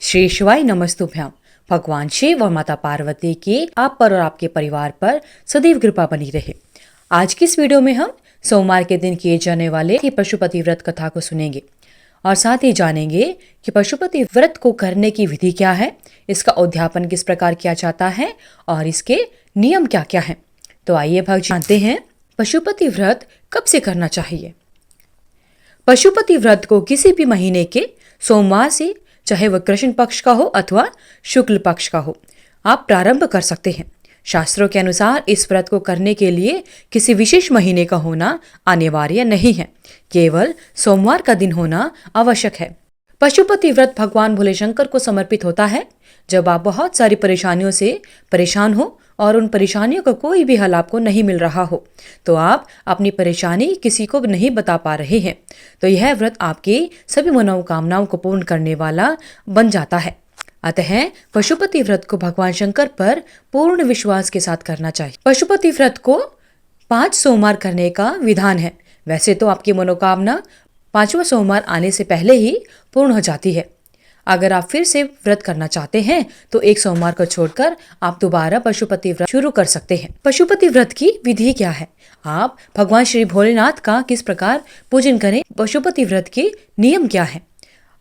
श्री शिवाय नमस्तुभ्याम। भगवान शिव और माता पार्वती की आप पर और आपके परिवार पर सदैव कृपा बनी रहे। आज की इस वीडियो में हम सोमवार के दिन किए जाने वाले की पशुपति व्रत कथा को सुनेंगे और साथ ही जानेंगे कि पशुपति व्रत को करने की विधि क्या है, इसका उद्यापन किस प्रकार किया जाता है और इसके नियम क्या क्या हैं। तो आइए भक्त जानते हैं पशुपति व्रत कब से करना चाहिए। पशुपति व्रत को किसी भी महीने के सोमवार से, चाहे वह कृष्ण पक्ष का हो अथवा शुक्ल पक्ष का हो, आप प्रारंभ कर सकते हैं। शास्त्रों के अनुसार इस व्रत को करने के लिए किसी विशेष महीने का होना अनिवार्य नहीं है, केवल सोमवार का दिन होना आवश्यक है। पशुपति व्रत भगवान भोले शंकर को समर्पित होता है। जब आप बहुत सारी परेशानियों से परेशान हो और उन परेशानियों का कोई भी हल आपको नहीं मिल रहा हो, तो आप अपनी परेशानी किसी को नहीं बता पा रहे हैं, तो यह व्रत आपकी सभी मनोकामनाओं को पूर्ण करने वाला बन जाता है। अतः पशुपति व्रत को भगवान शंकर पर पूर्ण विश्वास के साथ करना चाहिए। पशुपति व्रत को 5 सोमवार करने का विधान है। वैसे तो आपकी मनोकामना 5वां सोमवार आने से पहले ही पूर्ण हो जाती है। अगर आप फिर से व्रत करना चाहते हैं तो एक सोमवार को छोड़कर आप दोबारा पशुपति व्रत शुरू कर सकते हैं। पशुपति व्रत की विधि क्या है, आप भगवान श्री भोलेनाथ का किस प्रकार पूजन करें, पशुपति व्रत के नियम क्या है।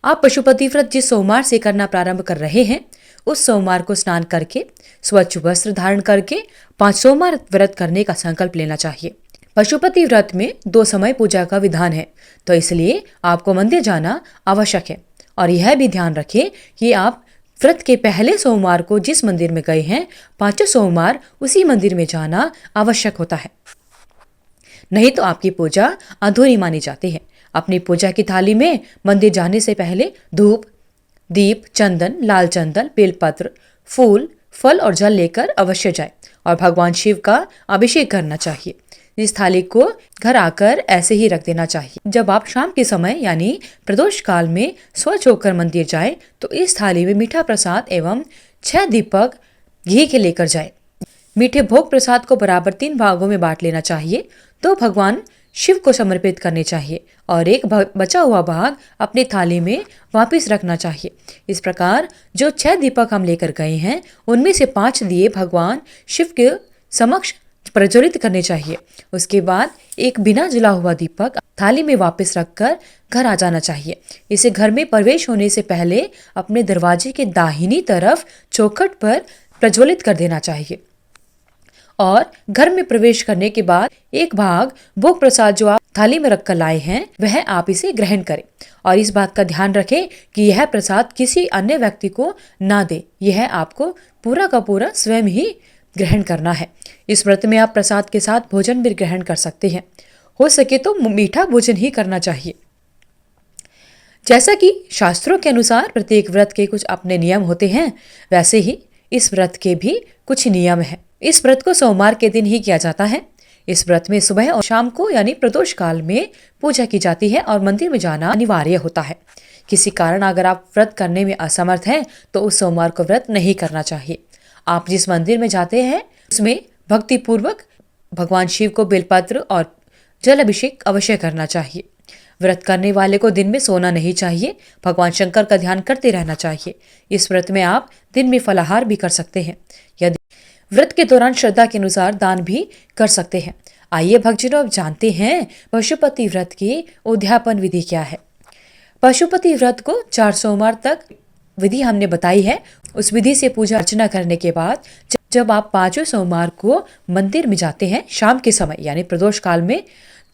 आप पशुपति व्रत जिस सोमवार से करना प्रारंभ कर रहे हैं, उस सोमवार को स्नान करके स्वच्छ वस्त्र धारण करके 5 सोमवार व्रत करने का संकल्प लेना चाहिए। पशुपति व्रत में 2 समय पूजा का विधान है, तो इसलिए आपको मंदिर जाना आवश्यक है। और यह भी ध्यान रखें कि आप व्रत के पहले सोमवार को जिस मंदिर में गए हैं, 5 सोमवार उसी मंदिर में जाना आवश्यक होता है, नहीं तो आपकी पूजा अधूरी मानी जाती है। अपनी पूजा की थाली में मंदिर जाने से पहले धूप, दीप, चंदन, लाल चंदन, बेलपत्र, फूल, फल और जल लेकर अवश्य जाए और भगवान शिव का अभिषेक करना चाहिए। इस थाली को घर आकर ऐसे ही रख देना चाहिए। जब आप शाम के समय यानी प्रदोष काल में स्वच्छ होकर मंदिर जाए तो इस थाली में मीठा प्रसाद एवं 6 दीपक घी के लेकर जाए। मीठे भोग प्रसाद को बराबर 3 भागों में बांट लेना चाहिए। 2 भगवान शिव को समर्पित करने चाहिए और एक बचा हुआ भाग अपनी थाली में वापस रखना चाहिए। इस प्रकार जो 6 दीपक हम लेकर गए हैं, उनमें से 5 दिए भगवान शिव के समक्ष प्रज्वलित करने चाहिए। उसके बाद एक बिना जला हुआ दीपक थाली में वापस रखकर घर आ जाना चाहिए। इसे घर में प्रवेश होने से पहले अपने दरवाजे के दाहिनी तरफ चौखट पर प्रज्वलित कर देना चाहिए और घर में प्रवेश करने के बाद एक भाग भोग प्रसाद जो आप थाली में रखकर लाए हैं, वह आप इसे ग्रहण करें और इस बात का ध्यान रखें कि यह प्रसाद किसी अन्य व्यक्ति को ना दे। यह आपको पूरा का पूरा स्वयं ही ग्रहण करना है। इस व्रत में आप प्रसाद के साथ भोजन भी ग्रहण कर सकते हैं। हो सके तो मीठा भोजन ही करना चाहिए। जैसा कि शास्त्रों के अनुसार प्रत्येक व्रत के कुछ अपने नियम होते हैं, वैसे ही इस व्रत के भी कुछ नियम हैं। इस व्रत को सोमवार के दिन ही किया जाता है। इस व्रत में सुबह और शाम को यानी प्रदोष काल में पूजा की जाती है और मंदिर में जाना अनिवार्य होता है। किसी कारण अगर आप व्रत करने में असमर्थ हैं तो उस सोमवार को व्रत नहीं करना चाहिए। आप जिस मंदिर में जाते हैं उसमें भक्ति पूर्वक भगवान शिव को बेलपत्र और जल अभिषेक अवश्य करना चाहिए। व्रत करने वाले को दिन में सोना नहीं चाहिए, भगवान शंकर का ध्यान करते रहना चाहिए। इस व्रत में आप दिन में फलाहार भी कर सकते हैं। यदि व्रत के दौरान श्रद्धा के अनुसार दान भी कर सकते हैं। आइए भक्तजनों, अब जानते हैं पशुपति व्रत की उद्यापन विधि क्या है। पशुपति व्रत को 4 सोमवार तक विधि हमने बताई है। उस विधि से पूजा अर्चना करने के बाद जब आप 5वें सोमवार को मंदिर में जाते हैं शाम के समय यानी प्रदोष काल में,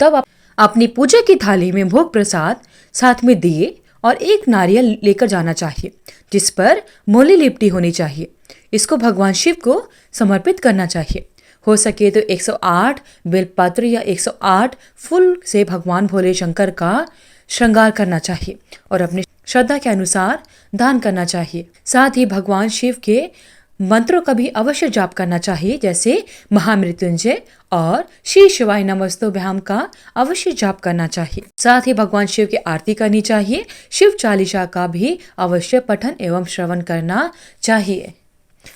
तब आप अपनी पूजा की थाली में भोग प्रसाद, साथ में दिए और एक नारियल लेकर जाना चाहिए जिस पर मोली लिपटी होनी चाहिए। इसको भगवान शिव को समर्पित करना चाहिए। हो सके तो 108 बेलपत्र या 108 फूल से भगवान भोले शंकर का श्रृंगार करना चाहिए और अपनी श्रद्धा के अनुसार दान करना चाहिए। साथ ही भगवान शिव के मंत्रों का भी अवश्य जाप करना चाहिए, जैसे महामृत्युंजय और श्री शिवाय नमस्तुभ्याम का अवश्य जाप करना चाहिए। साथ ही भगवान शिव की आरती करनी चाहिए। शिव चालीसा का भी अवश्य पठन एवं श्रवण करना चाहिए।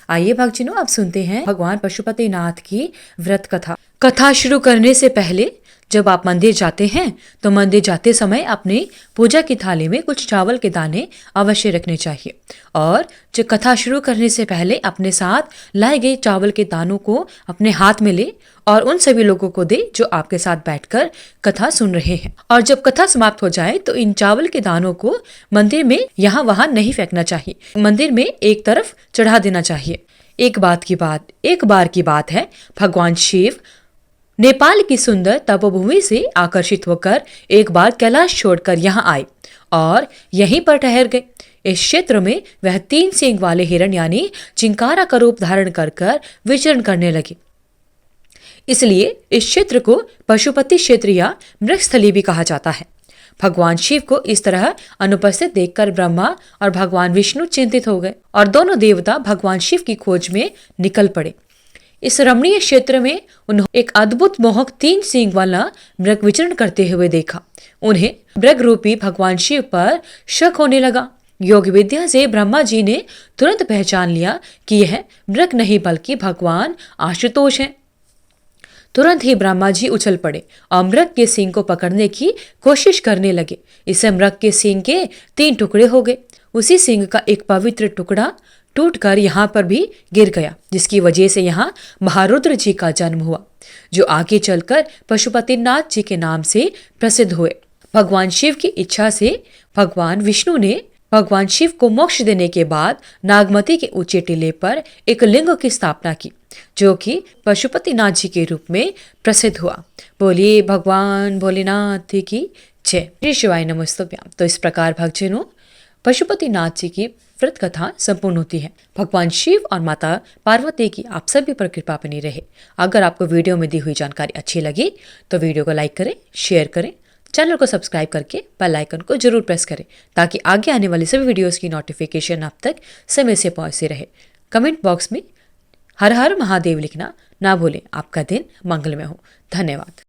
आइए भक्तजनों, अब सुनते हैं भगवान पशुपतिनाथ की व्रत कथा। कथा शुरू करने से पहले जब आप मंदिर जाते हैं तो मंदिर जाते समय अपने पूजा की थाली में कुछ चावल के दाने अवश्य रखने चाहिए और जो कथा शुरू करने से पहले अपने साथ लाए गए चावल के दानों को अपने हाथ में ले और उन सभी लोगों को दे जो आपके साथ बैठकर कथा सुन रहे हैं। और जब कथा समाप्त हो जाए तो इन चावल के दानों को मंदिर में यहाँ वहां नहीं फेंकना चाहिए, मंदिर में एक तरफ चढ़ा देना चाहिए। एक बार की बात है, भगवान शिव नेपाल की सुंदर तपोभूमि से आकर्षित होकर एक बार कैलाश छोड़कर यहाँ आए और यहीं पर ठहर गए। इस क्षेत्र में वह 3 सींग वाले हिरण यानी चिंकारा का रूप धारण कर विचरण करने लगे। इसलिए इस क्षेत्र को पशुपति क्षेत्र या मृगस्थली भी कहा जाता है। भगवान शिव को इस तरह अनुपस्थित देखकर ब्रह्मा और भगवान विष्णु चिंतित हो गए और दोनों देवता भगवान शिव की खोज में निकल पड़े। इस रमणीय क्षेत्र में उन्होंने एक अद्भुत मोहक 3 सींग वाला मृग विचरण करते हुए देखा। उन्हें मृग रूपी भगवान शिव पर शक होने लगा। योग विद्या से ब्रह्मा जी ने तुरंत पहचान लिया कि यह मृग नहीं बल्कि भगवान आशुतोष हैं। तुरंत ही ब्रह्मा जी उछल पड़े और मृग के सींग को पकड़ने की कोशिश करने लगे। इससे मृग के सींग के 3 टुकड़े हो गए। उसी सींग का एक पवित्र टुकड़ा टूटकर यहाँ पर भी गिर गया, जिसकी वजह से यहाँ महारुद्र जी का जन्म हुआ, जो आगे चलकर पशुपतिनाथ जी के नाम से प्रसिद्ध हुए। भगवान शिव की इच्छा से भगवान विष्णु ने भगवान शिव को मोक्ष देने के बाद नागमती के ऊंचे टीले पर एक लिंग की स्थापना की, जो कि पशुपतिनाथ जी के रूप में प्रसिद्ध हुआ। बोलिए भगवान भोलेनाथ की जय। श्री शिवाय नमस्तुभ्याम। तो इस प्रकार भक्तजनों पशुपतिनाथ जी की व्रत कथा संपूर्ण होती है। भगवान शिव और माता पार्वती की आप सभी पर कृपा बनी रहे। अगर आपको वीडियो में दी हुई जानकारी अच्छी लगी तो वीडियो को लाइक करें, शेयर करें, चैनल को सब्सक्राइब करके बेल आइकन को जरूर प्रेस करें ताकि आगे आने वाली सभी वीडियोस की नोटिफिकेशन आप तक समय से पहुंचती रहे। कमेंट बॉक्स में हर हर महादेव लिखना ना भूलें। आपका दिन मंगलमय हो। धन्यवाद।